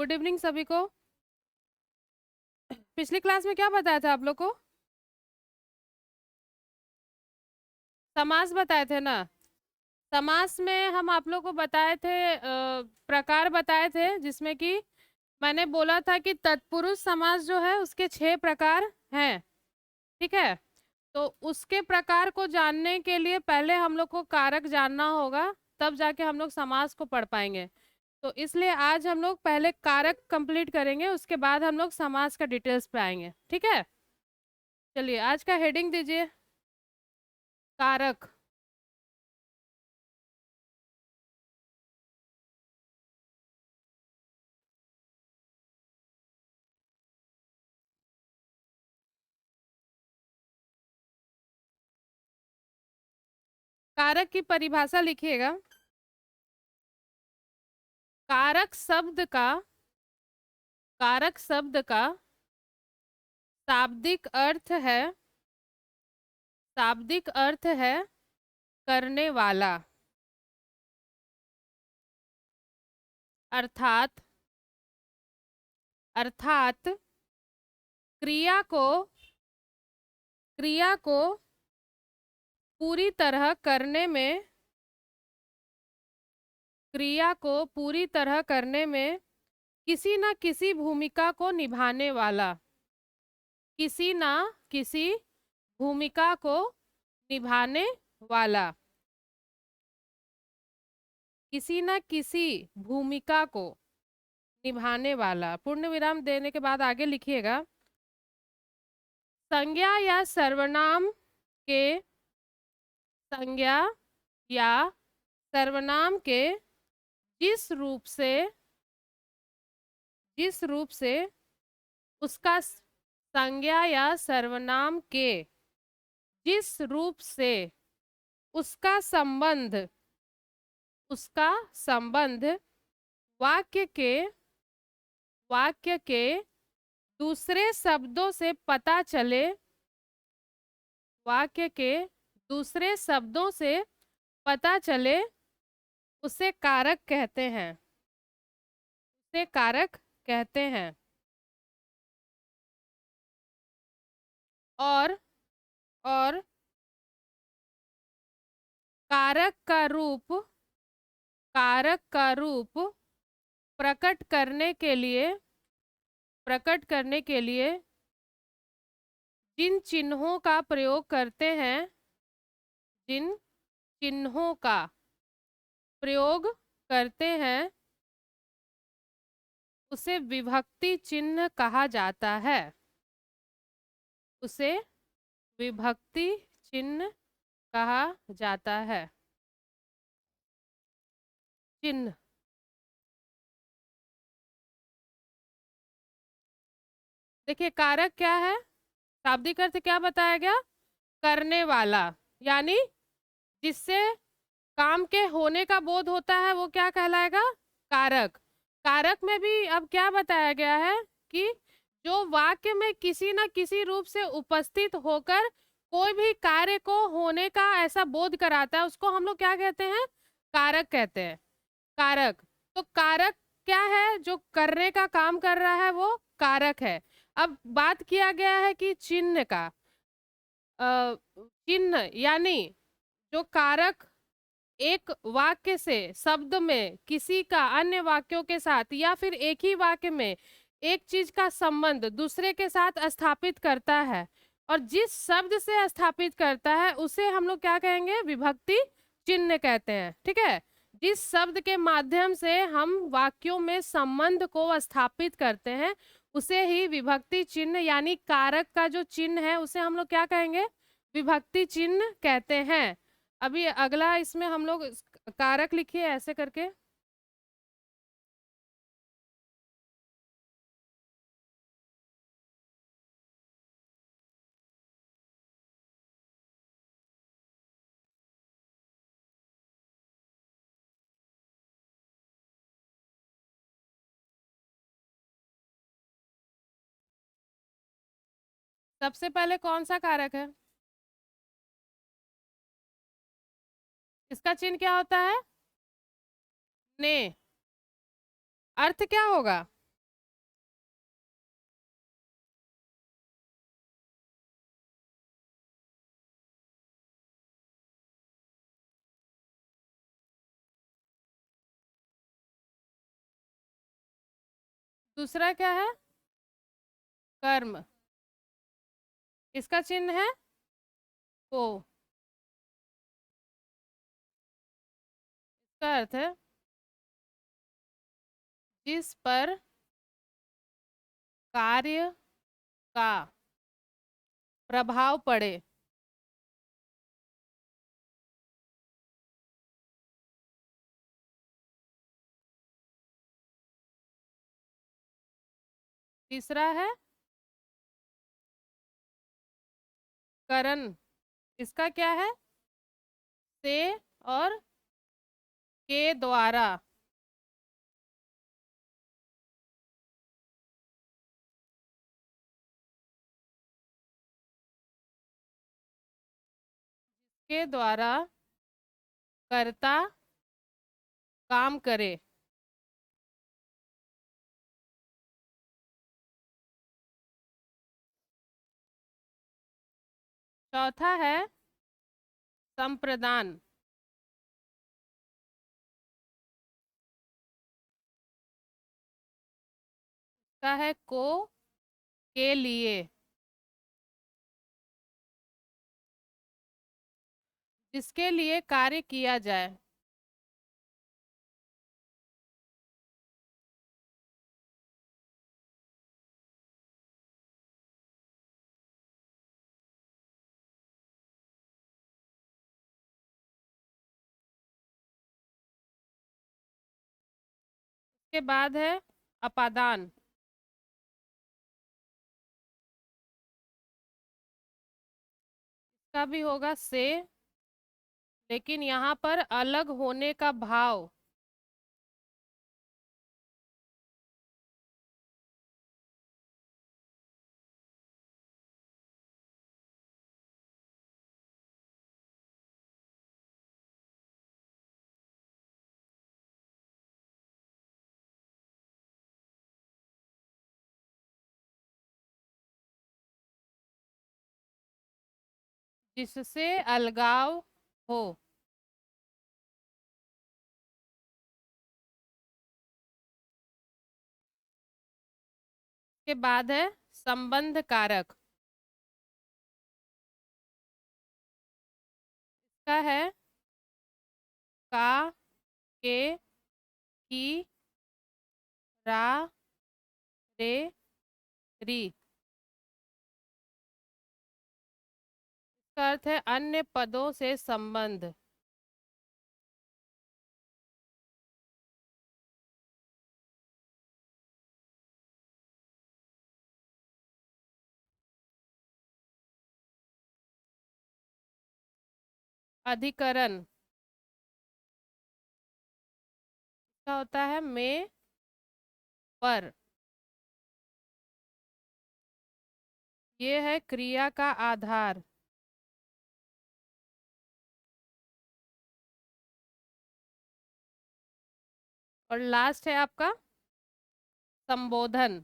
Good evening सभी को। पिछली क्लास में क्या बताया था आप लोग को? समास बताए थे ना। समास में हम आप लोग को बताए थे प्रकार बताए थे, जिसमें कि मैंने बोला था कि तत्पुरुष समास जो है उसके 6 प्रकार हैं। ठीक है, तो उसके प्रकार को जानने के लिए पहले हम लोग को कारक जानना होगा, तब जाके हम लोग समास को पढ़ पाएंगे। तो इसलिए आज हम लोग पहले कारक कंप्लीट करेंगे, उसके बाद हम लोग समास का डिटेल्स पे आएंगे। ठीक है, चलिए आज का हेडिंग दीजिए, कारक। कारक की परिभाषा लिखिएगा। कारक शब्द का कारक शब्द का शाब्दिक अर्थ है करने वाला। अर्थात अर्थात क्रिया को पूरी तरह करने में किसी न किसी भूमिका को निभाने वाला। किसी न किसी भूमिका को निभाने वाला। किसी न किसी भूमिका को निभाने वाला। पूर्ण विराम देने के बाद आगे लिखिएगा। संज्ञा या सर्वनाम के जिस रूप से उसका संज्ञा या सर्वनाम के जिस रूप से उसका संबंध वाक्य के दूसरे शब्दों से पता चले उसे कारक कहते हैं। और कारक का रूप प्रकट करने के लिए जिन चिन्हों का प्रयोग करते हैं उसे विभक्ति चिन्ह कहा जाता है। उसे विभक्ति चिन्ह कहा जाता है। चिन्ह। देखिए, कारक क्या है? शाब्दिक अर्थ क्या बताया गया? करने वाला, यानी जिससे काम के होने का बोध होता है वो क्या कहलाएगा? कारक। कारक में भी अब क्या बताया गया है कि जो वाक्य में किसी न किसी रूप से उपस्थित होकर कोई भी कार्य को होने का ऐसा बोध कराता है, उसको हम लोग क्या कहते हैं? कारक कहते हैं। कारक। तो कारक क्या है? जो करने का काम कर रहा है वो कारक है। अब बात किया गया है कि चिन्ह का। चिन्ह यानी जो कारक एक वाक्य से शब्द में किसी का अन्य वाक्यों के साथ या फिर एक ही वाक्य में एक चीज का संबंध दूसरे के साथ स्थापित करता है, और जिस शब्द से स्थापित करता है उसे हम लोग क्या कहेंगे? विभक्ति चिन्ह कहते हैं। ठीक है, जिस शब्द के माध्यम से हम वाक्यों में संबंध को स्थापित करते हैं उसे ही विभक्ति चिन्ह यानी कारक का जो चिन्ह है उसे हम लोग क्या कहेंगे? विभक्ति चिन्ह कहते हैं। अभी अगला इसमें हम लोग कारक लिखिए ऐसे करके। सबसे पहले कौन सा कारक है? इसका चिन्ह क्या होता है? ने। अर्थ क्या होगा? दूसरा क्या है? कर्म। इसका चिन्ह है को। इसका अर्थ है जिस पर कार्य का प्रभाव पड़े। तीसरा है करण। इसका क्या है? से और के द्वारा। के द्वारा कर्ता काम करे। चौथा है संप्रदान। इसका है को के लिए। जिसके लिए कार्य किया जाए। इसके बाद है अपादान। इसका भी होगा से, लेकिन यहाँ पर अलग होने का भाव। जिससे अलगाव हो। के बाद है संबंध कारक। इसका है का, के, की, रा, रे, री। इसका अर्थ है अन्य पदों से संबंध। अधिकरण। इसका होता है में पर। ये है क्रिया का आधार। और लास्ट है आपका संबोधन।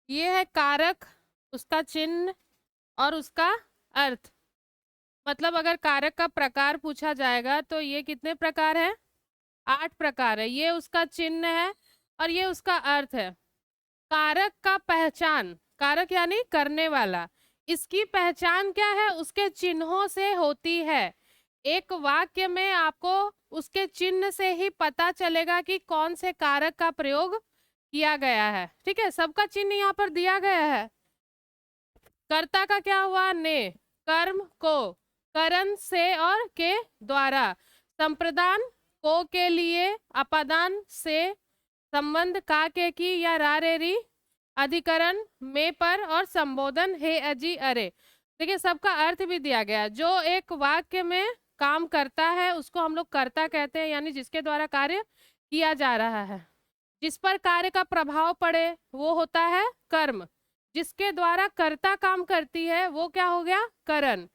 ये है कारक, उसका चिन्ह और उसका अर्थ। मतलब अगर कारक का प्रकार पूछा जाएगा तो ये कितने प्रकार है? 8 प्रकार है। ये उसका चिन्ह है और ये उसका अर्थ है। कारक का पहचान, कारक यानी करने वाला, इसकी पहचान क्या है? उसके चिन्हों से होती है। एक वाक्य में आपको उसके चिन्ह से ही पता चलेगा कि कौन से कारक का प्रयोग किया गया है। ठीक है, सबका चिन्ह यहाँ पर दिया गया है। कर्ता का क्या हुआ? ने। कर्म को करण से और के द्वारा। संप्रदान को के लिए, अपादान से, संबंध का के की या रा रे री, अधिकरण में पर, और संबोधन हे अजी अरे। देखिए सबका अर्थ भी दिया गया। जो एक वाक्य में काम करता है उसको हम लोग कर्ता कहते हैं, यानी जिसके द्वारा कार्य किया जा रहा है। जिस पर कार्य का प्रभाव पड़े वो होता है कर्म। जिसके द्वारा कर्ता काम करती है वो क्या हो गया? करण।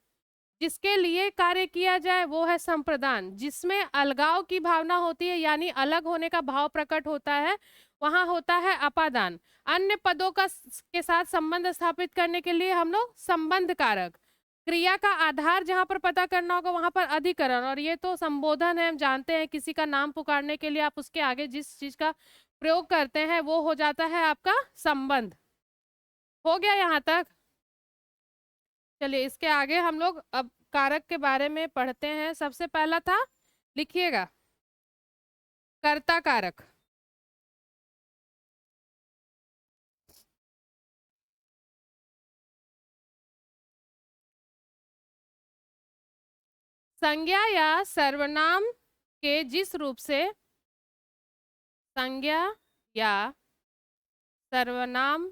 जिसके लिए कार्य किया जाए वो है संप्रदान। जिसमें अलगाव की भावना होती है यानी अलग होने का भाव प्रकट होता है वहां होता है अपादान। अन्य पदों का के साथ संबंध स्थापित करने के लिए हम लोग संबंध कारक। क्रिया का आधार जहां पर पता करना होगा वहां पर अधिकरण। और ये तो संबोधन है, हम जानते हैं किसी का नाम पुकारने के लिए आप उसके आगे जिस चीज का प्रयोग करते हैं वो हो जाता है आपका संबंध। हो गया यहाँ तक? चलिए इसके आगे हम लोग अब कारक के बारे में पढ़ते हैं। सबसे पहला था, लिखिएगा, कर्ता कारक। संज्ञा या सर्वनाम के जिस रूप से, संज्ञा या सर्वनाम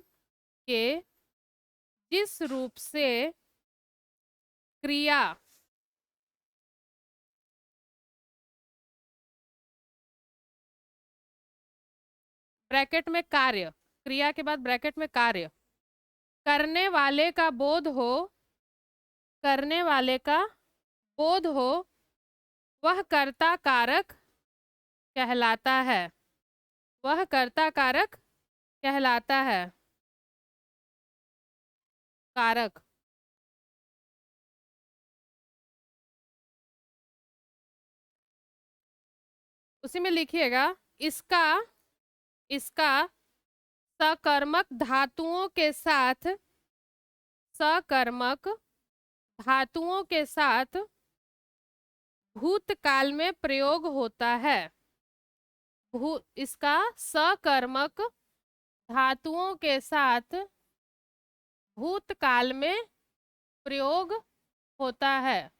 के जिस रूप से क्रिया ब्रैकेट में कार्य, क्रिया के बाद ब्रैकेट में कार्य करने वाले का बोध हो, करने वाले का बोध हो, वह कर्ता कारक कहलाता है। वह कर्ता कारक कहलाता है। कारक। उसी में लिखिएगा, इसका इसका सकर्मक धातुओं के साथ, सकर्मक धातुओं के साथ भूतकाल में प्रयोग होता है। इसका सकर्मक धातुओं के साथ भूतकाल में प्रयोग होता है।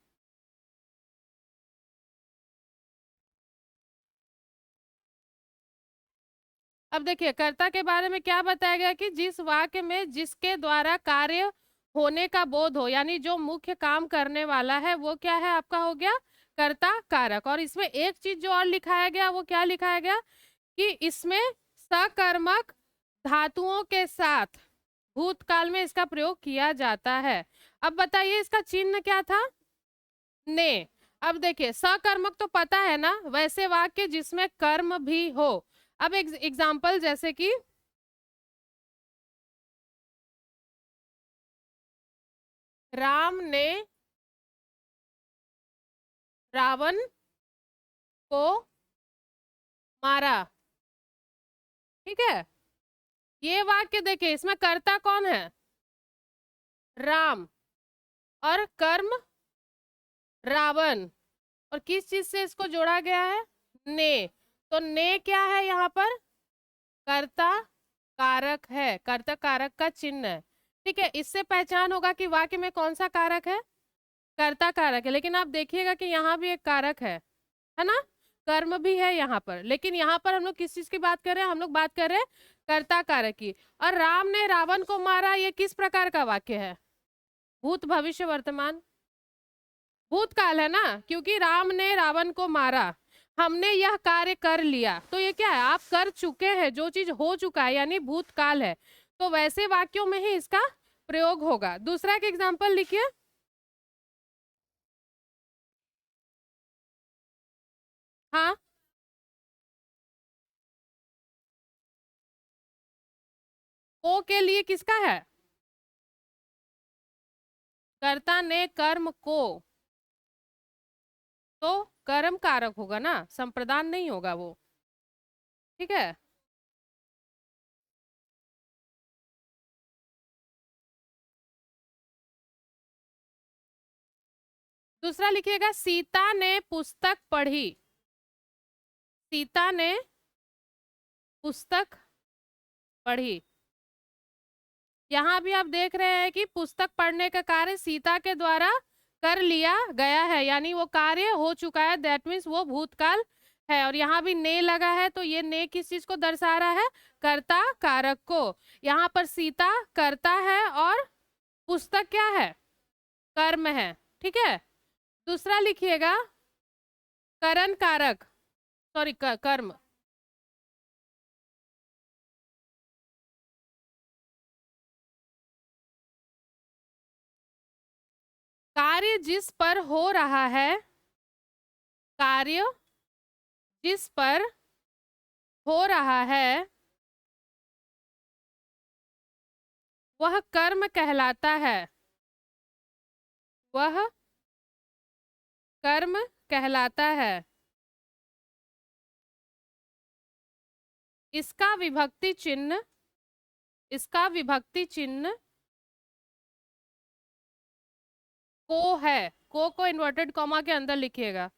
अब देखिए कर्ता के बारे में क्या बताया गया कि जिस वाक्य में जिसके द्वारा कार्य होने का बोध हो, यानी जो मुख्य काम करने वाला है वो क्या है आपका हो गया कर्ता कारक। और इसमें एक चीज जो और लिखाया गया वो क्या लिखाया गया कि इसमें सकर्मक धातुओं के साथ भूतकाल में इसका प्रयोग किया जाता है। अब बताइए इसका चिन्ह क्या था? ने। अब देखिए सकर्मक तो पता है ना, वैसे वाक्य जिसमें कर्म भी हो। अब एग्जाम्पल जैसे कि राम ने रावण को मारा। ठीक है, ये वाक्य देखिए इसमें कर्ता कौन है? राम। और कर्म रावण। और किस चीज से इसको जोड़ा गया है? ने। तो ने क्या है यहाँ पर? कर्ता कारक है, कर्ता कारक का चिन्ह है। ठीक है, इससे पहचान होगा कि वाक्य में कौन सा कारक है? कर्ता कारक है। लेकिन आप देखिएगा कि यहाँ भी एक कारक है ना, कर्म भी है यहाँ पर। लेकिन यहाँ पर हम लोग किस चीज की बात कर रहे हैं? हम लोग बात कर रहे हैं कर्ता कारक की। और राम ने रावण को मारा, ये किस प्रकार का वाक्य है? भूत भविष्य वर्तमान, भूतकाल है ना, क्योंकि राम ने रावण को मारा, हमने यह कार्य कर लिया। तो ये क्या है? आप कर चुके हैं, जो चीज हो चुका है यानी भूतकाल है। तो वैसे वाक्यों में ही इसका प्रयोग होगा। दूसरा एक एग्जाम्पल लिखिए। हाँ, को के लिए किसका है? कर्ता ने कर्म को, तो कर्म कारक होगा ना, संप्रदान नहीं होगा वो। ठीक है, दूसरा लिखिएगा सीता ने पुस्तक पढ़ी। सीता ने पुस्तक पढ़ी। यहाँ भी आप देख रहे हैं कि पुस्तक पढ़ने का कार्य सीता के द्वारा कर लिया गया है, यानी वो कार्य हो चुका है, दैट मीन्स वो भूतकाल है। और यहाँ भी ने लगा है, तो ये ने किस चीज को दर्शा रहा है? कर्ता कारक को। यहाँ पर सीता कर्ता है और पुस्तक क्या है? कर्म है। ठीक है, दूसरा लिखिएगा करण कारक, सॉरी कर्म। कार्य जिस पर हो रहा है, कार्य जिस पर हो रहा है वह कर्म कहलाता है। वह कर्म कहलाता है। इसका विभक्ति चिन्ह, इसका विभक्ति चिन्ह को है। को इन्वर्टेड कॉमा के अंदर लिखिएगा,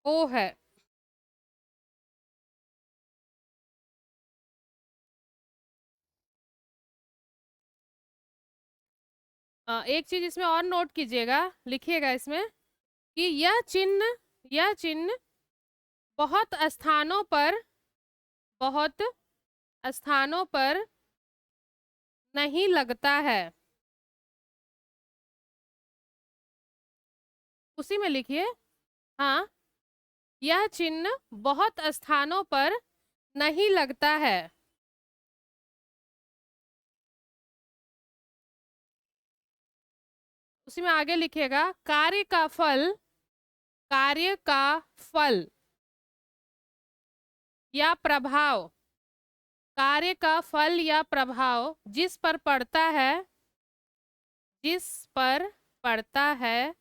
को है। एक चीज इसमें और नोट कीजिएगा, लिखिएगा इसमें कि यह चिन्ह बहुत स्थानों पर, बहुत स्थानों पर नहीं लगता है। उसी में लिखिए, हाँ, यह चिन्ह बहुत स्थानों पर नहीं लगता है। उसी में आगे लिखिएगा कार्य का फल, कार्य का फल या प्रभाव, कार्य का फल या प्रभाव जिस पर पड़ता है, जिस पर पड़ता है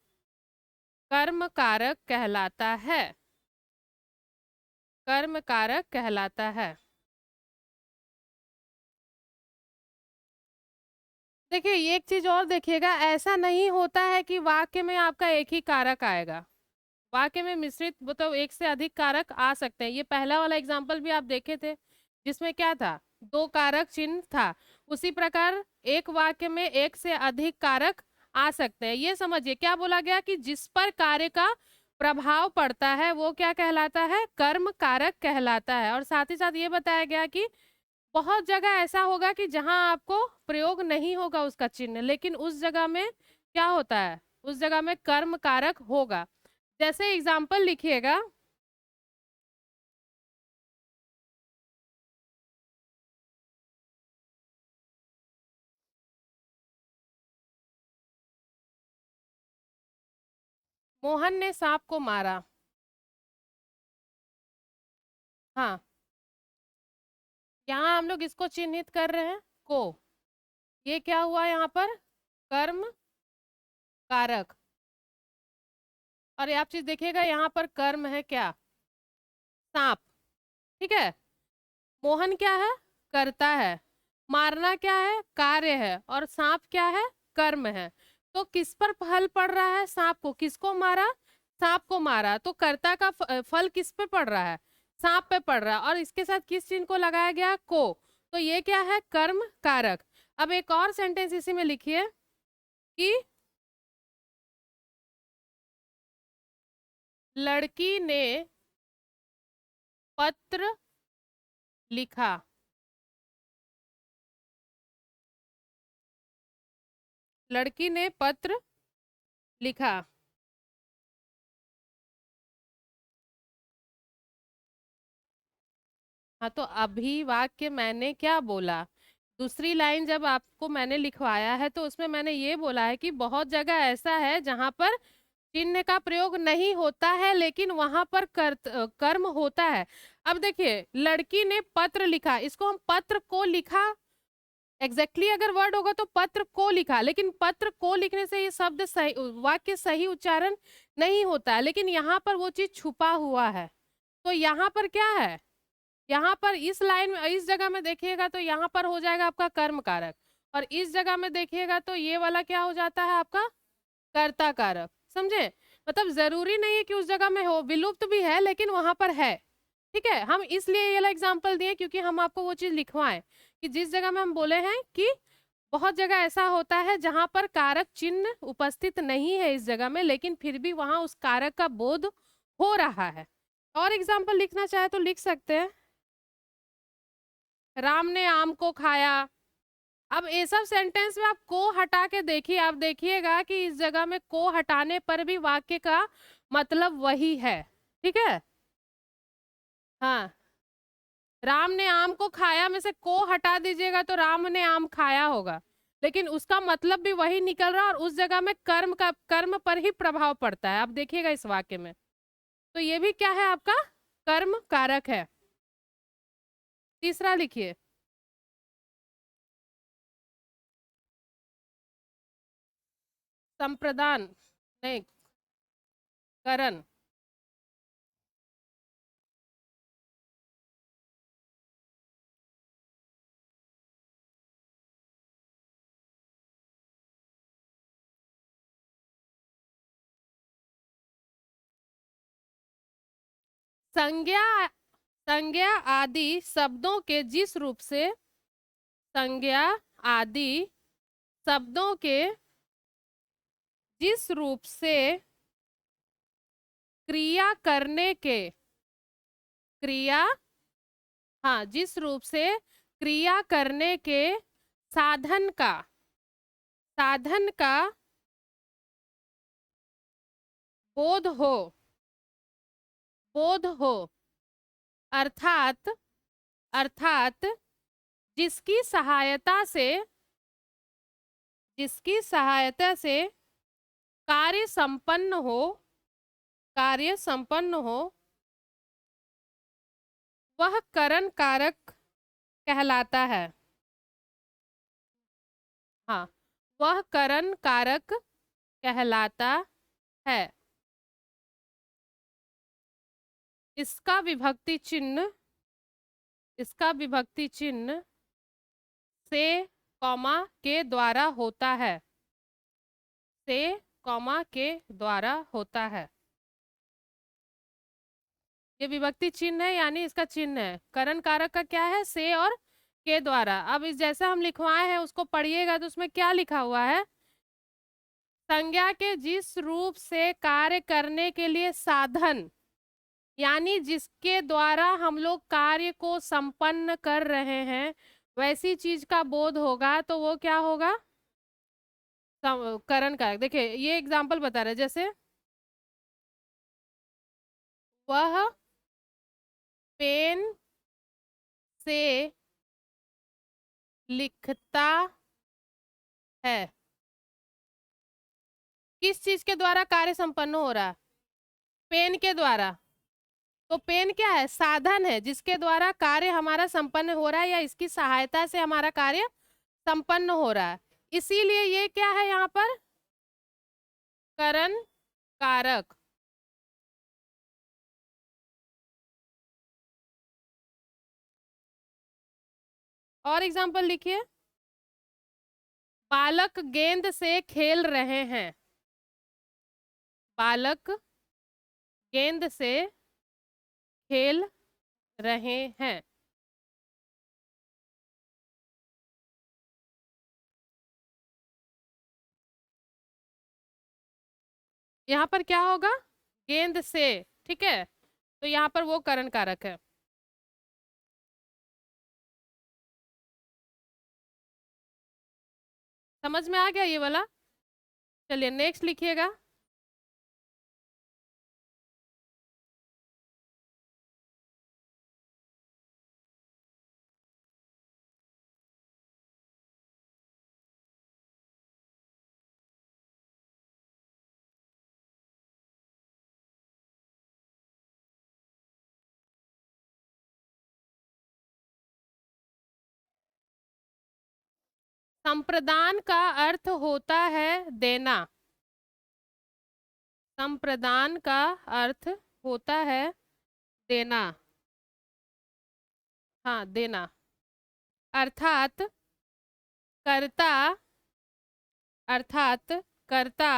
कर्म कारक कहलाता है। कर्म कारक कहलाता है। देखिए एक चीज और देखिएगा, ऐसा नहीं होता है कि वाक्य में आपका एक ही कारक आएगा। वाक्य में मिश्रित मतलब एक से अधिक कारक आ सकते हैं। ये पहला वाला एग्जाम्पल भी आप देखे थे जिसमें क्या था? दो कारक चिन्ह था। उसी प्रकार एक वाक्य में एक से अधिक कारक आ सकते हैं। ये समझिए क्या बोला गया कि जिस पर कार्य का प्रभाव पड़ता है वो क्या कहलाता है? कर्म कारक कहलाता है। और साथ ही साथ ये बताया गया कि बहुत जगह ऐसा होगा कि जहां आपको प्रयोग नहीं होगा उसका चिन्ह, लेकिन उस जगह में क्या होता है? उस जगह में कर्म कारक होगा। जैसे एग्जाम्पल लिखिएगा, मोहन ने सांप को मारा। हाँ, यहाँ हम लोग इसको चिन्हित कर रहे हैं, को। ये क्या हुआ यहाँ पर? कर्म कारक। और आप चीज देखिएगा यहाँ पर कर्म है क्या? सांप। ठीक है, मोहन क्या है? करता है। मारना क्या है? कार्य है। और सांप क्या है? कर्म है। तो किस पर फल पड़ रहा है? सांप को। किसको मारा? सांप को मारा। तो कर्ता का फल किस पे पड़ रहा है? सांप पे पड़ रहा है। और इसके साथ किस चिन्ह को लगाया गया? को। तो ये क्या है? कर्म कारक। अब एक और सेंटेंस इसी में लिखिए कि लड़की ने पत्र लिखा। लड़की ने पत्र लिखा। हाँ, तो अभी वाक्य मैंने क्या बोला? दूसरी लाइन जब आपको मैंने लिखवाया है तो उसमें मैंने ये बोला है कि बहुत जगह ऐसा है जहां पर चिन्ह का प्रयोग नहीं होता है लेकिन वहां पर कर्म होता है। अब देखिए लड़की ने पत्र लिखा, इसको हम पत्र को लिखा, एग्जैक्टली अगर वर्ड होगा तो पत्र को लिखा, लेकिन पत्र को लिखने से ये शब्द सही, वाक्य सही उच्चारण नहीं होता है। लेकिन यहाँ पर वो चीज छुपा हुआ है। तो यहाँ पर क्या है? यहाँ पर इस लाइन में, इस जगह में देखिएगा तो यहाँ पर हो जाएगा आपका कर्म कारक, और इस जगह में देखिएगा तो ये वाला क्या हो जाता है आपका? कर्ता कारक। समझे? मतलब जरूरी नहीं है कि उस जगह में हो, विलुप्त भी है लेकिन वहां पर है। ठीक है, हम इसलिए ये वाला एग्जाम्पल दिए क्योंकि हम आपको वो चीज लिखवाएं कि जिस जगह में हम बोले हैं कि बहुत जगह ऐसा होता है जहां पर कारक चिन्ह उपस्थित नहीं है इस जगह में, लेकिन फिर भी वहां उस कारक का बोध हो रहा है। और एग्जाम्पल लिखना चाहे तो लिख सकते हैं, राम ने आम को खाया। अब ये सब सेंटेंस में आप को हटा के देखिए, आप देखिएगा कि इस जगह में को हटाने पर भी वाक्य का मतलब वही है। ठीक है, हाँ, राम ने आम को खाया में से को हटा दीजिएगा तो राम ने आम खाया होगा, लेकिन उसका मतलब भी वही निकल रहा है और उस जगह में कर्म पर ही प्रभाव पड़ता है। आप देखिएगा इस वाक्य में, तो ये भी क्या है आपका कर्म कारक है। तीसरा लिखिए, संप्रदान नहीं, करण। संज्ञा, संज्ञा आदि शब्दों के जिस रूप से, संज्ञा आदि शब्दों के जिस रूप से क्रिया करने के, क्रिया, हाँ, जिस रूप से क्रिया करने के साधन का, साधन का बोध हो, बोध हो, अर्थात, अर्थात जिसकी सहायता से, जिसकी सहायता से कार्य संपन्न हो, कार्य संपन्न हो, वह करण कारक कहलाता है। हाँ, वह करण कारक कहलाता है। इसका विभक्ति चिन्ह, इसका विभक्ति चिन्ह से कॉमा के द्वारा होता है, से कॉमा के द्वारा होता है। ये विभक्ति चिन्ह है यानी इसका चिन्ह है। करण कारक का क्या है, से और के द्वारा। अब इस जैसा हम लिखवाए हैं उसको पढ़िएगा तो उसमें क्या लिखा हुआ है, संज्ञा के जिस रूप से कार्य करने के लिए साधन, यानी जिसके द्वारा हम लोग कार्य को संपन्न कर रहे हैं वैसी चीज का बोध होगा तो वो क्या होगा, करण कारक। देखिए ये एग्जाम्पल बता रहे हैं, जैसे वह पेन से लिखता है, किस चीज के द्वारा कार्य संपन्न हो रहा है, पेन के द्वारा। तो पेन क्या है, साधन है जिसके द्वारा कार्य हमारा संपन्न हो रहा है या इसकी सहायता से हमारा कार्य संपन्न हो रहा है, इसीलिए ये क्या है यहाँ पर करण कारक। और एग्जाम्पल लिखिए, बालक गेंद से खेल रहे हैं, बालक गेंद से खेल रहे हैं। यहाँ पर क्या होगा, गेंद से, ठीक है, तो यहाँ पर वो करण कारक है। समझ में आ गया ये वाला? चलिए नेक्स्ट लिखिएगा, संप्रदान का अर्थ होता है देना, संप्रदान का अर्थ होता है देना, हाँ देना, अर्थात कर्ता, अर्थात कर्ता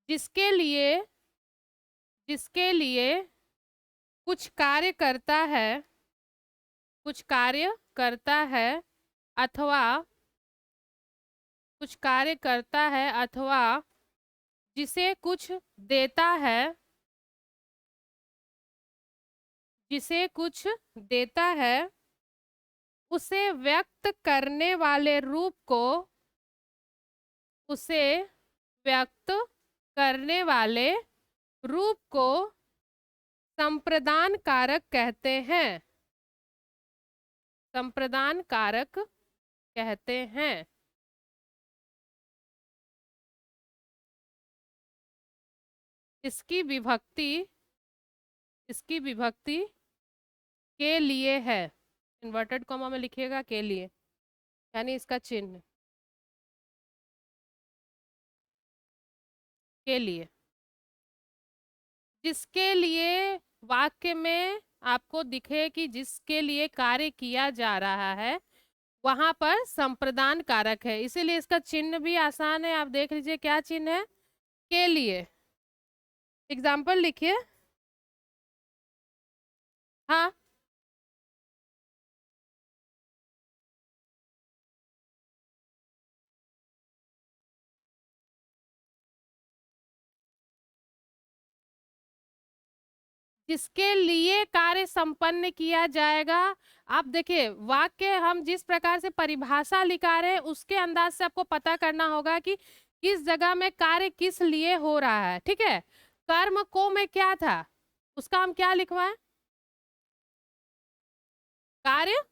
जिसके लिए जिसके लिए कुछ कार्य करता है, कुछ कार्य करता है अथवा कुछ कार्य करता है अथवा जिसे कुछ देता है, जिसे कुछ देता है, उसे व्यक्त करने वाले रूप को, उसे व्यक्त करने वाले रूप को संप्रदान कारक कहते हैं, संप्रदान कारक कहते हैं। इसकी विभक्ति, इसकी विभक्ति के लिए है, इन्वर्टेड कॉमा में लिखिएगा के लिए, यानी इसका चिन्ह के लिए। जिसके लिए वाक्य में आपको दिखे कि जिसके लिए कार्य किया जा रहा है वहां पर संप्रदान कारक है, इसीलिए इसका चिन्ह भी आसान है। आप देख लीजिए क्या चिन्ह है, के लिए। एग्जाम्पल लिखिए। हाँ, जिसके लिए कार्य संपन्न किया जाएगा। आप देखिए वाक्य हम जिस प्रकार से परिभाषा लिखा रहे हैं उसके अंदाज से आपको पता करना होगा कि किस जगह में कार्य किस लिए हो रहा है। ठीक है, कर्म को में क्या था, उसका हम क्या लिखवाएं, कार्य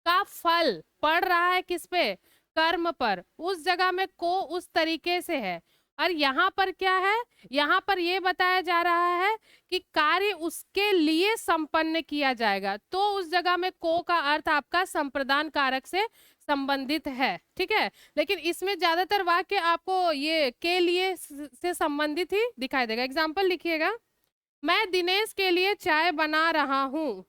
का फल पड़ रहा है किस पे, कर्म पर, उस जगह में को उस तरीके से है। और यहाँ पर क्या है, यहाँ पर यह बताया जा रहा है कि कार्य उसके लिए संपन्न किया जाएगा, तो उस जगह में को का अर्थ आपका संप्रदान कारक से संबंधित है। ठीक है, लेकिन इसमें ज्यादातर वाक्य आपको ये के लिए से संबंधित ही दिखाई देगा। एग्जाम्पल लिखिएगा, मैं दिनेश के लिए चाय बना रहा हूं।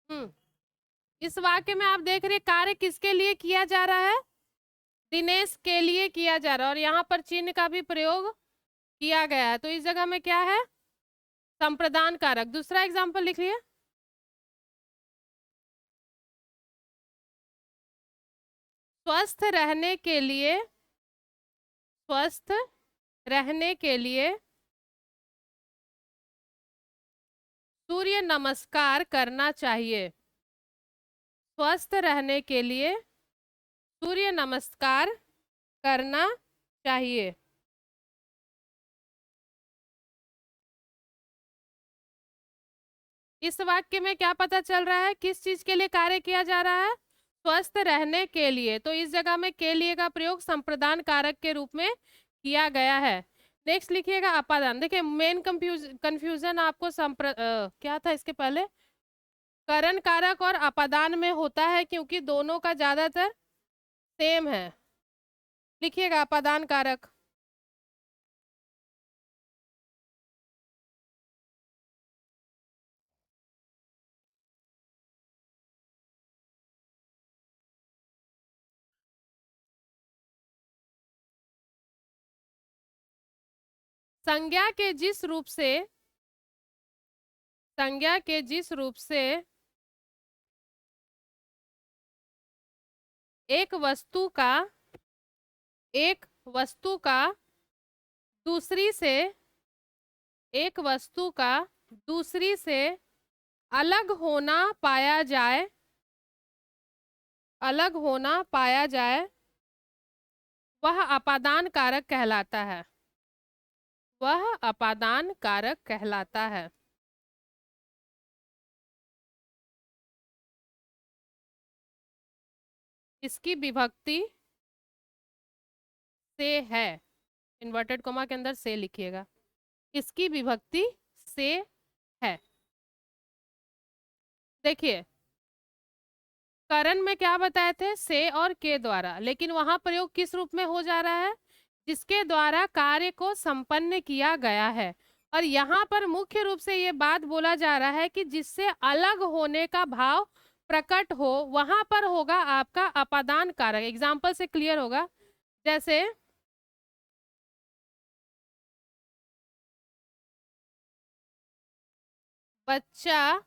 हम्म इस वाक्य में आप देख रहे हैं कार्य किसके लिए किया जा रहा है, दिनेश के लिए किया जा रहा है, और यहाँ पर चिन्ह का भी प्रयोग किया गया है, तो इस जगह में क्या है, संप्रदान कारक। दूसरा एग्जाम्पल लिख लिया, स्वस्थ रहने के लिए, स्वस्थ रहने के लिए सूर्य नमस्कार करना चाहिए, स्वस्थ रहने के लिए सूर्य नमस्कार करना चाहिए। इस वाक्य में क्या पता चल रहा है, किस चीज के लिए कार्य किया जा रहा है, स्वस्थ रहने के लिए, तो इस जगह में के लिए का प्रयोग संप्रदान कारक के रूप में किया गया है। नेक्स्ट लिखिएगा अपादान। देखिए मेन कंफ्यूजन आपको क्या था इसके पहले, करण कारक और अपादान में होता है, क्योंकि दोनों का ज्यादातर सेम है। लिखिएगा अपादान कारक, संज्ञा के जिस रूप से, संज्ञा के जिस रूप से एक वस्तु का, एक वस्तु का दूसरी से, एक वस्तु का दूसरी से अलग होना पाया जाए, अलग होना पाया जाए, वह अपादान कारक कहलाता है, वह अपादान कारक कहलाता है। इसकी विभक्ति से है, इन्वर्टेड कॉमा के अंदर से लिखिएगा, इसकी विभक्ति से है। देखिए करण में क्या बताए थे, से और के द्वारा, लेकिन वहां प्रयोग किस रूप में हो जा रहा है, जिसके द्वारा कार्य को संपन्न किया गया है। और यहाँ पर मुख्य रूप से ये बात बोला जा रहा है कि जिससे अलग होने का भाव प्रकट हो, वहां पर होगा आपका अपादान कारक। एग्जाम्पल से क्लियर होगा, जैसे बच्चा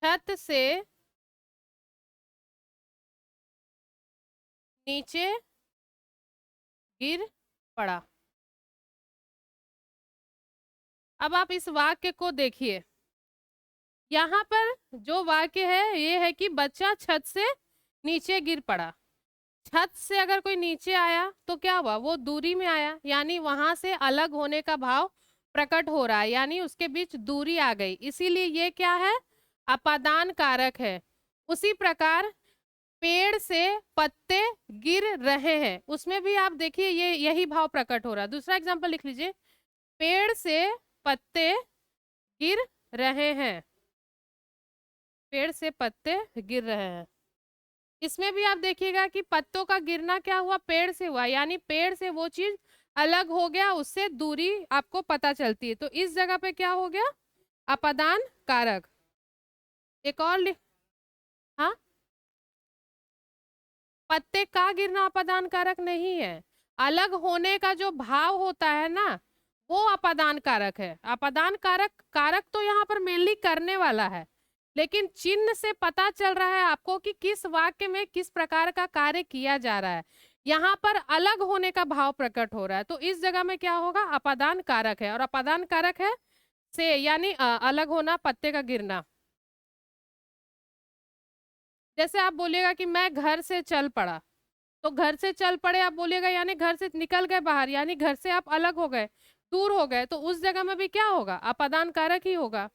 छत से नीचे गिर पड़ा। अब आप इस वाक्य को देखिए, यहाँ पर जो वाक्य है ये है कि बच्चा छत से नीचे गिर पड़ा। छत से अगर कोई नीचे आया तो क्या हुआ, वो दूरी में आया, यानी वहां से अलग होने का भाव प्रकट हो रहा है, यानी उसके बीच दूरी आ गई, इसीलिए ये क्या है, अपादान कारक है। उसी प्रकार पेड़ से पत्ते गिर रहे हैं, उसमें भी आप देखिए ये यही भाव प्रकट हो रहा है। दूसरा एग्जाम्पल लिख लीजिए, पेड़ से पत्ते गिर रहे हैं, पेड़ से पत्ते गिर रहे हैं। इसमें भी आप देखिएगा कि पत्तों का गिरना क्या हुआ, पेड़ से हुआ, यानी पेड़ से वो चीज अलग हो गया, उससे दूरी आपको पता चलती है। तो इस जगह पे क्या हो गया, अपादान कारक। एक और लिख, हाँ, पत्ते का गिरना अपादान कारक नहीं है, अलग होने का जो भाव होता है ना, वो अपादान कारक है। अपादान कारक, कारक तो यहाँ पर मेनली करने वाला है, लेकिन चिन्ह से पता चल रहा है आपको कि किस वाक्य में किस प्रकार का कार्य किया जा रहा है। यहाँ पर अलग होने का भाव प्रकट हो रहा है, तो इस जगह में क्या होगा, अपादान कारक है। और अपादान कारक है से, यानी अलग होना, पत्ते का गिरना। जैसे आप बोलिएगा कि मैं घर से चल पड़ा, तो घर से चल पड़े आप बोलिएगा, यानी घर से निकल गए बाहर, यानी घर से आप अलग हो गए, दूर हो गए, तो उस जगह में भी क्या होगा, अपादान कारक ही होगा।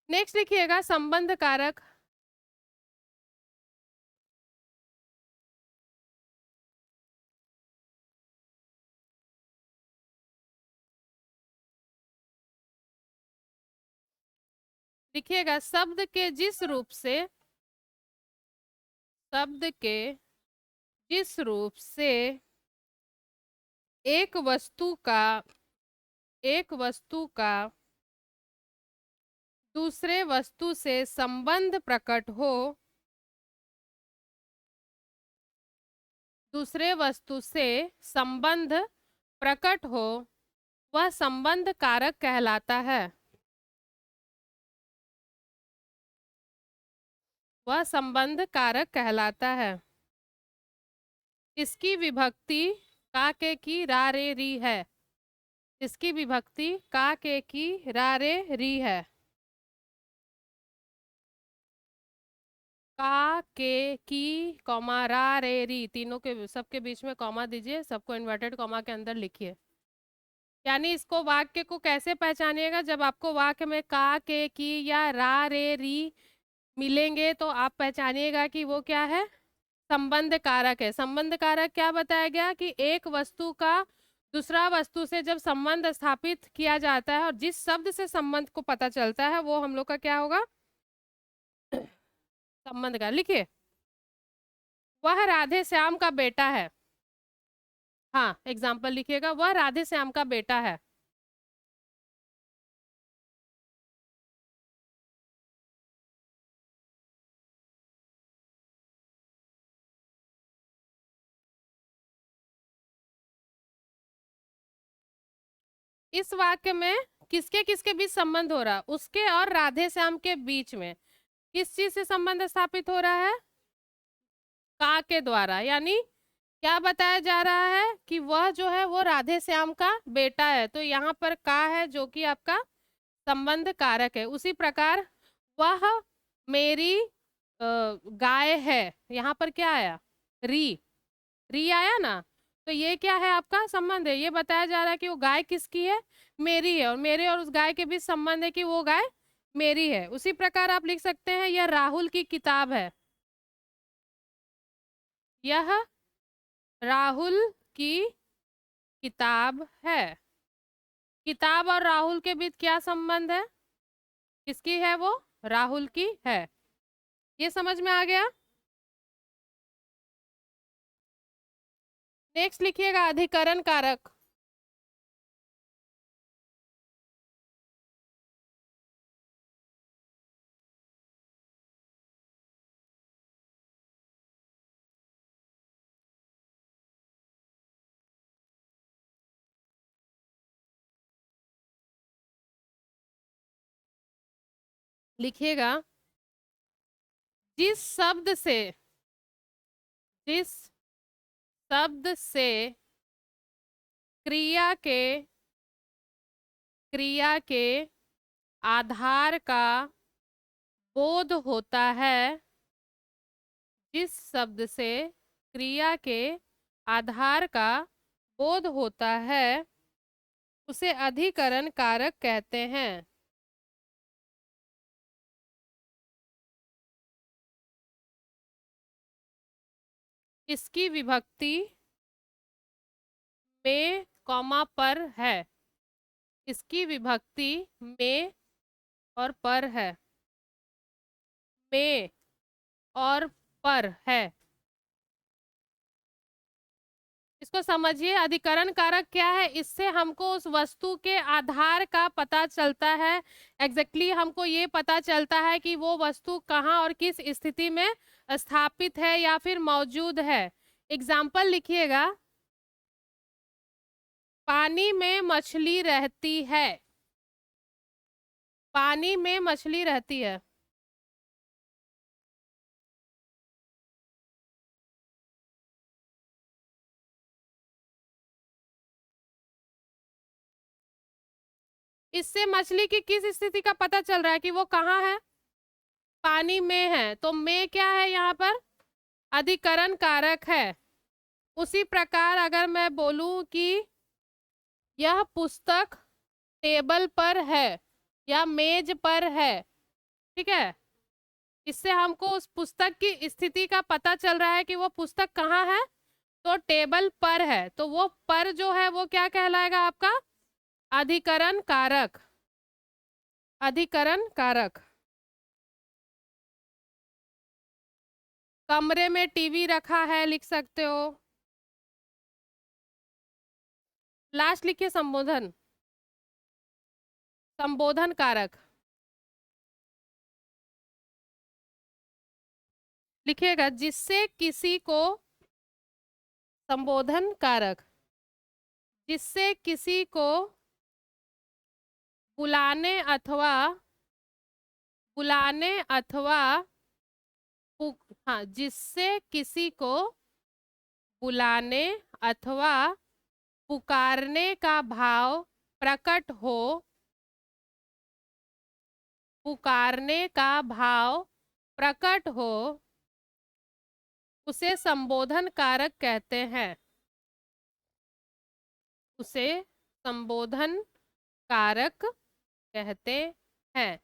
नेक्स्ट लिखिएगा संबंध कारक। लिखिएगा शब्द के जिस रूप से, शब्द के जिस रूप से एक वस्तु का, एक वस्तु का दूसरे वस्तु से संबंध प्रकट हो, दूसरे वस्तु से संबंध प्रकट हो, वह संबंध कारक कहलाता है। वह संबंध कारक कहलाता है। इसकी विभक्ति का के की रा रे री है, इसकी विभक्ति का के की रा रे री है। का के की कॉमा रा रे री, तीनों के सबके बीच में कॉमा दीजिए, सबको इन्वर्टेड कॉमा के अंदर लिखिए। यानी इसको वाक्य को कैसे पहचानिएगा, जब आपको वाक्य में का के की या रा रे री मिलेंगे तो आप पहचानिएगा कि वो क्या है, संबंध कारक है। संबंध कारक क्या बताया गया कि एक वस्तु का दूसरा वस्तु से जब संबंध स्थापित किया जाता है और जिस शब्द से संबंध को पता चलता है वो हम लोग का क्या होगा, संबंध का। लिखिए, वह राधे श्याम का बेटा है। हाँ, एग्जाम्पल लिखिएगा, वह राधे श्याम का बेटा है। इस वाक्य में किसके किसके बीच संबंध हो रहा है, उसके और राधे श्याम के बीच में किस चीज से संबंध स्थापित हो रहा है, का के द्वारा। यानी क्या बताया जा रहा है कि वह जो है वो राधे श्याम का बेटा है, तो यहाँ पर का है जो कि आपका संबंध कारक है। उसी प्रकार वह मेरी गाय है, यहाँ पर क्या आया, री, री आया ना, तो ये क्या है, आपका संबंध है। ये बताया जा रहा है कि वो गाय किसकी है, मेरी है, और मेरे और उस गाय के बीच संबंध है कि वो गाय मेरी है। उसी प्रकार आप लिख सकते हैं यह राहुल की किताब है, यह राहुल की किताब है। किताब और राहुल के बीच क्या संबंध है, किसकी है वो, राहुल की है। ये समझ में आ गया। नेक्स्ट लिखिएगा अधिकरण कारक। लिखिएगा जिस शब्द से, जिस शब्द से क्रिया के, क्रिया के आधार का बोध होता है, जिस शब्द से क्रिया के आधार का बोध होता है उसे अधिकरण कारक कहते हैं। इसकी विभक्ति में कॉमा पर है, इसकी विभक्ति में और पर है, में और पर है। इसको समझिए, अधिकरण कारक क्या है, इससे हमको उस वस्तु के आधार का पता चलता है। एग्जैक्टली हमको ये पता चलता है कि वो वस्तु कहाँ और किस स्थिति में स्थापित है या फिर मौजूद है। एग्जाम्पल लिखिएगा, पानी में मछली रहती है, पानी में मछली रहती है। इससे मछली की किस स्थिति का पता चल रहा है कि वो कहाँ है, पानी में है। तो में क्या है यहाँ पर, अधिकरण कारक है। उसी प्रकार अगर मैं बोलूं कि यह पुस्तक टेबल पर है या मेज पर है, ठीक है, इससे हमको उस पुस्तक की स्थिति का पता चल रहा है कि वो पुस्तक कहाँ है, तो टेबल पर है। तो वो पर जो है वो क्या कहलाएगा, आपका अधिकरण कारक, अधिकरण कारक। कमरे में टीवी रखा है, लिख सकते हो। लास्ट लिखिए संबोधन, संबोधन कारक लिखिएगा, जिससे किसी को, संबोधन कारक जिससे किसी को बुलाने अथवा, बुलाने अथवा हाँ, जिससे किसी को बुलाने अथवा पुकारने का भाव प्रकट हो, पुकारने का भाव प्रकट हो, उसे संबोधन कारक कहते हैं, उसे संबोधन कारक कहते हैं।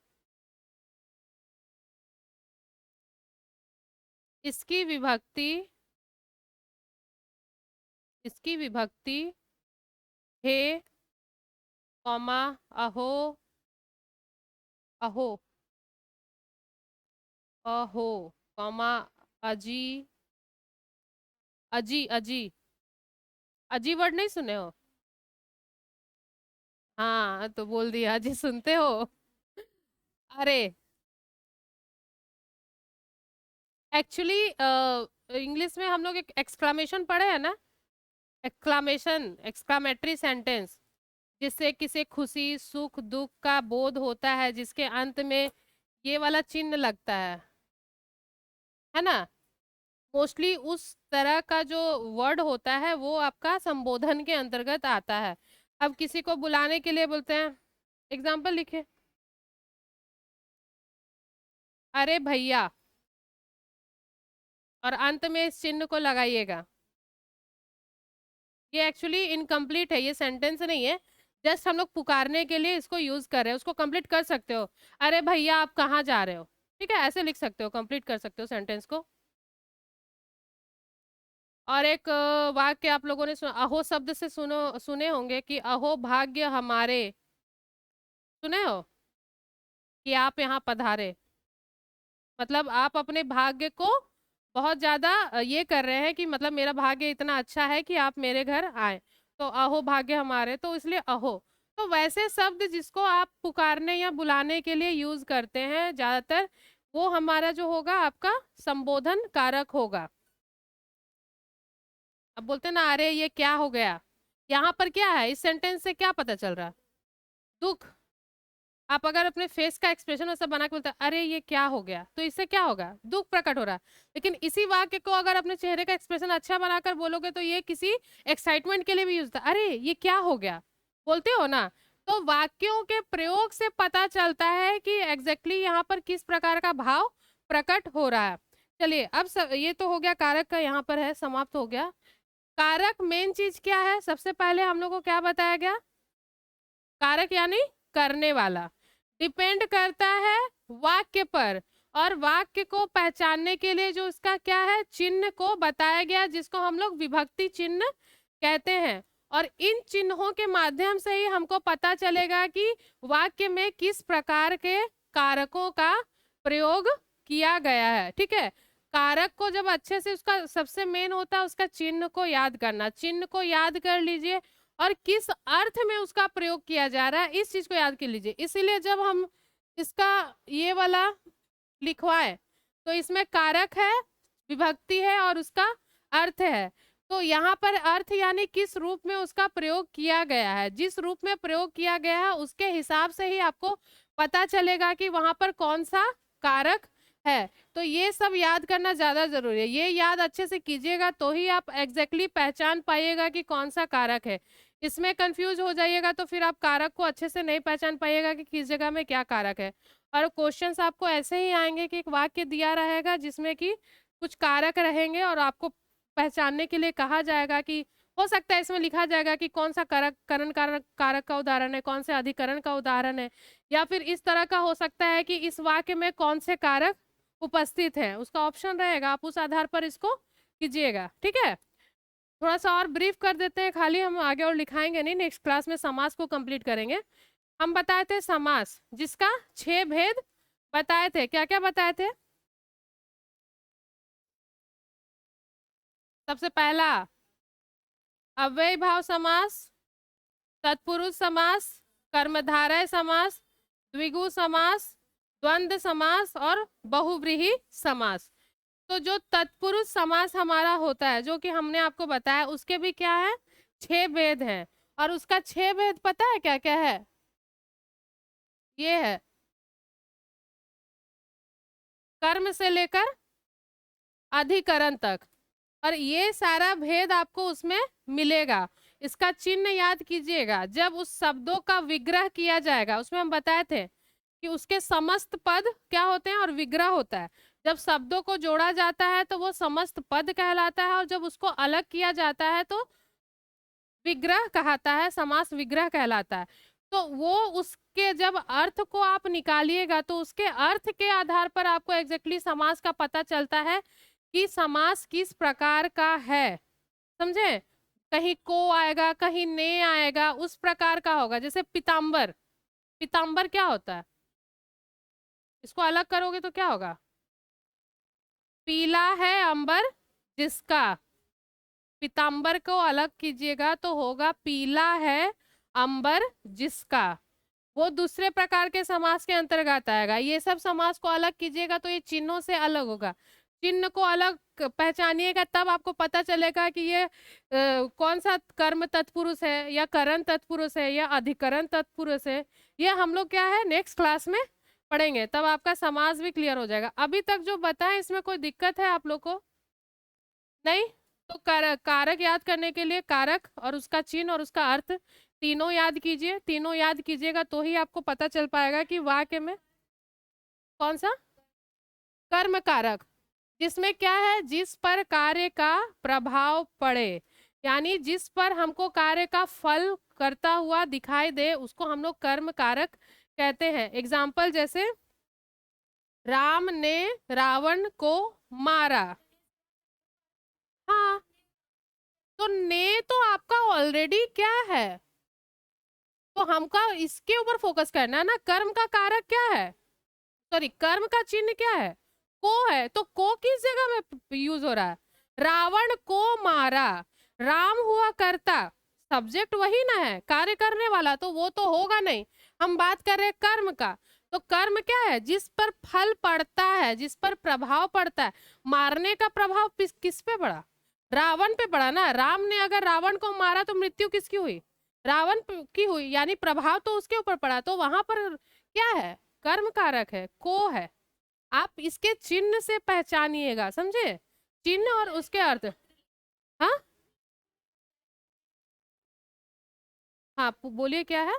इसकी विभक्ति, इसकी विभक्ति हे, कौमा, अहो, अहो, अहो, कौमा, अजी, अजी, अजी, अजी वर्ड नहीं सुने हो, हाँ तो बोल दिया, अजी सुनते हो। अरे एक्चुअली इंग्लिश में हम लोग एक एक्सक्लामेशन पढ़े हैं ना, एक्सक्लामेशन, एक्सक्लामेटरी सेंटेंस, जिससे किसी खुशी सुख दुख का बोध होता है, जिसके अंत में ये वाला चिन्ह लगता है ना। मोस्टली उस तरह का जो वर्ड होता है वो आपका संबोधन के अंतर्गत आता है। अब किसी को बुलाने के लिए बोलते हैं, एग्जाम्पल लिखे, अरे भैया, और अंत में इस चिन्ह को लगाइएगा। ये एक्चुअली इनकम्प्लीट है, ये सेंटेंस नहीं है, जस्ट हम लोग पुकारने के लिए इसको यूज कर रहे हैं। उसको कंप्लीट कर सकते हो, अरे भैया आप कहाँ जा रहे हो, ठीक है, ऐसे लिख सकते हो, कंप्लीट कर सकते हो सेंटेंस को। और एक वाक्य आप लोगों ने अहो शब्द से सुने होंगे कि अहो भाग्य हमारे, सुने हो कि आप यहाँ पधारे, मतलब आप अपने भाग्य को बहुत ज्यादा ये कर रहे हैं कि मतलब मेरा भाग्य इतना अच्छा है कि आप मेरे घर आए, तो अहो भाग्य हमारे, तो इसलिए अहो। तो वैसे शब्द जिसको आप पुकारने या बुलाने के लिए यूज करते हैं ज्यादातर, वो हमारा जो होगा आपका संबोधन कारक होगा। अब बोलते ना अरे ये क्या हो गया, यहाँ पर क्या है, इस सेंटेंस से क्या पता चल रहा है, दुख। आप अगर अपने फेस का एक्सप्रेशन वैसा बना के बोलते हैं अरे ये क्या हो गया, तो इससे क्या होगा, दुख प्रकट हो रहा है। लेकिन इसी वाक्य को अगर अपने चेहरे का एक्सप्रेशन अच्छा बनाकर बोलोगे तो ये किसी एक्साइटमेंट के लिए भी यूज होता है, अरे ये क्या हो गया, बोलते हो ना। तो वाक्यों के प्रयोग से पता चलता है कि एग्जैक्टली यहाँ पर किस प्रकार का भाव प्रकट हो रहा है। चलिए अब ये तो हो गया कारक का, यहाँ पर है, समाप्त हो गया। कारक मेन चीज क्या है, सबसे पहले हम लोग को क्या बताया गया, कारक यानी करने वाला, डिपेंड करता है वाक्य पर, और वाक्य को पहचानने के लिए जो इसका क्या है, चिन्ह को बताया गया, जिसको हम लोग विभक्ति चिन्ह कहते हैं। और इन चिन्हों के माध्यम से ही हमको पता चलेगा कि वाक्य में किस प्रकार के कारकों का प्रयोग किया गया है, ठीक है। कारक को जब अच्छे से, उसका सबसे मेन होता है उसका चिन्ह को याद करना, चिन्ह को याद कर लीजिए और किस अर्थ में उसका प्रयोग किया जा रहा है इस चीज को याद कर लीजिए। इसीलिए जब हम इसका ये वाला लिखवाए तो इसमें कारक है, विभक्ति है और उसका अर्थ है। तो यहाँ पर अर्थ यानी किस रूप में उसका प्रयोग किया गया है, जिस रूप में प्रयोग किया गया है उसके हिसाब से ही आपको पता चलेगा कि वहां पर कौन सा कारक है। तो ये सब याद करना ज्यादा जरूरी है, ये याद अच्छे से कीजिएगा तो ही आप एग्जैक्टली पहचान पाइएगा कि कौन सा कारक है। इसमें कंफ्यूज हो जाइएगा तो फिर आप कारक को अच्छे से नहीं पहचान पाइएगा कि किस जगह में क्या कारक है। और क्वेश्चंस आपको ऐसे ही आएंगे कि एक वाक्य दिया रहेगा जिसमें कि कुछ कारक रहेंगे और आपको पहचानने के लिए कहा जाएगा कि हो सकता है इसमें लिखा जाएगा कि कौन सा कारक करण कारक कारक का उदाहरण है, कौन से अधिकरण का उदाहरण है, या फिर इस तरह का हो सकता है कि इस वाक्य में कौन से कारक उपस्थित है, उसका ऑप्शन रहेगा, आप उस आधार पर इसको कीजिएगा, ठीक है। थोड़ा सा और ब्रीफ कर देते हैं, खाली हम आगे और लिखाएंगे नहीं, नेक्स्ट क्लास में समास को कंप्लीट करेंगे। हम बताए थे समास जिसका 6 भेद बताए थे, क्या क्या बताए थे। सबसे पहला अव्ययी भाव समास, तत्पुरुष समास, कर्मधारय समास, द्विगु समास, द्वंद्व समास और बहुव्रीहि समास। तो जो तत्पुरुष समास हमारा होता है जो कि हमने आपको बताया, उसके भी क्या है, 6 भेद हैं। और उसका 6 भेद पता है क्या क्या है, ये है कर्म से लेकर अधिकरण तक, और ये सारा भेद आपको उसमें मिलेगा। इसका चिन्ह याद कीजिएगा, जब उस शब्दों का विग्रह किया जाएगा, उसमें हम बताए थे कि उसके समस्त पद क्या होते हैं और विग्रह होता है। जब शब्दों को जोड़ा जाता है तो वो समस्त पद कहलाता है, और जब उसको अलग किया जाता है तो विग्रह कहता है, समास विग्रह कहलाता है। तो वो उसके जब अर्थ को आप निकालिएगा तो उसके अर्थ के आधार पर आपको एग्जैक्टली समास का पता चलता है कि समास किस प्रकार का है, समझे। कहीं को आएगा, कहीं ने आएगा, उस प्रकार का होगा। जैसे पीताम्बर, पीताम्बर क्या होता है, इसको अलग करोगे तो क्या होगा, पीला है अंबर जिसका, पीताम्बर को अलग कीजिएगा तो होगा पीला है अंबर जिसका, वो दूसरे प्रकार के समास के अंतर्गत आएगा। ये सब समास को अलग कीजिएगा तो ये चिन्हों से अलग होगा, चिन्ह को अलग पहचानिएगा तब आपको पता चलेगा कि ये कौन सा कर्म तत्पुरुष है या करण तत्पुरुष है या अधिकरण तत्पुरुष है। ये हम लोग क्या है नेक्स्ट क्लास में पढ़ेंगे, तब आपका समास भी क्लियर हो जाएगा। अभी तक जो बताएं इसमें कोई दिक्कत है आप लोग को, नहीं। तो कारक याद करने के लिए कारक और उसका चिन्ह और उसका अर्थ तीनों याद कीजिए, तीनों याद कीजिएगा तो ही आपको पता चल पाएगा कि वाक्य में कौन सा कर्म कारक, जिसमें क्या है, जिस पर कार्य का प्रभाव पड़े, यानी जिस पर हमको कार्य का फल करता हुआ दिखाई दे उसको हम लोग कर्म कारक कहते हैं। एग्जाम्पल जैसे राम ने रावण को मारा। हाँ, तो ने तो आपका ऑलरेडी क्या है, तो हमका इसके ऊपर फोकस करना है ना। कर्म का कारक क्या है, सॉरी कर्म का चिन्ह क्या है, को है। तो को किस जगह में यूज हो रहा है, रावण को मारा। राम हुआ कर्ता, सब्जेक्ट वही ना है, कार्य करने वाला तो वो तो होगा नहीं। हम बात कर रहे हैं कर्म का। तो कर्म क्या है, जिस पर फल पड़ता है, जिस पर प्रभाव पड़ता है। मारने का प्रभाव किस पे पड़ा, रावण पे पड़ा ना। राम ने अगर रावण को मारा तो मृत्यु किसकी हुई, रावण की हुई, यानी प्रभाव तो उसके ऊपर पड़ा। तो वहां पर क्या है, कर्म कारक है, को है। आप इसके चिन्ह से पहचानिएगा, समझे, चिन्ह और उसके अर्थ। हाँ हाँ, बोलिए क्या है।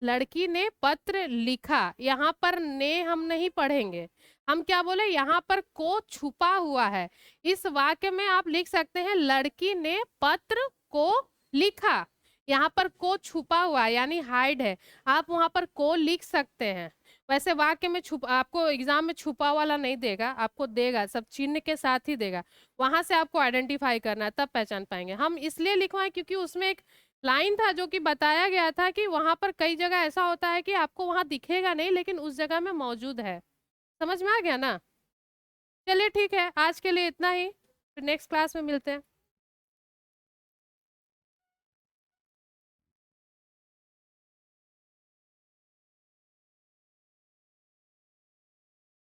लड़की ने पत्र लिखा, यहाँ पर ने हम नहीं पढ़ेंगे। हम क्या बोले, यहाँ पर को छुपा हुआ है। इस वाक्य में आप लिख सकते हैं लड़की ने पत्र को लिखा। यहाँ पर को छुपा हुआ है यानी हाइड है, आप वहां पर को लिख सकते हैं। वैसे वाक्य में छुप आपको एग्जाम में छुपा वाला नहीं देगा, आपको देगा सब चिन्ह के साथ ही देगा। वहां से आपको आइडेंटिफाई करना है, तब पहचान पाएंगे। हम इसलिए लिखवाएं क्योंकि उसमें एक लाइन था जो कि बताया गया था कि वहां पर कई जगह ऐसा होता है कि आपको वहां दिखेगा नहीं लेकिन उस जगह में मौजूद है। समझ में आ गया ना। चलिए ठीक है, आज के लिए इतना ही, फिर नेक्स्ट क्लास में मिलते हैं।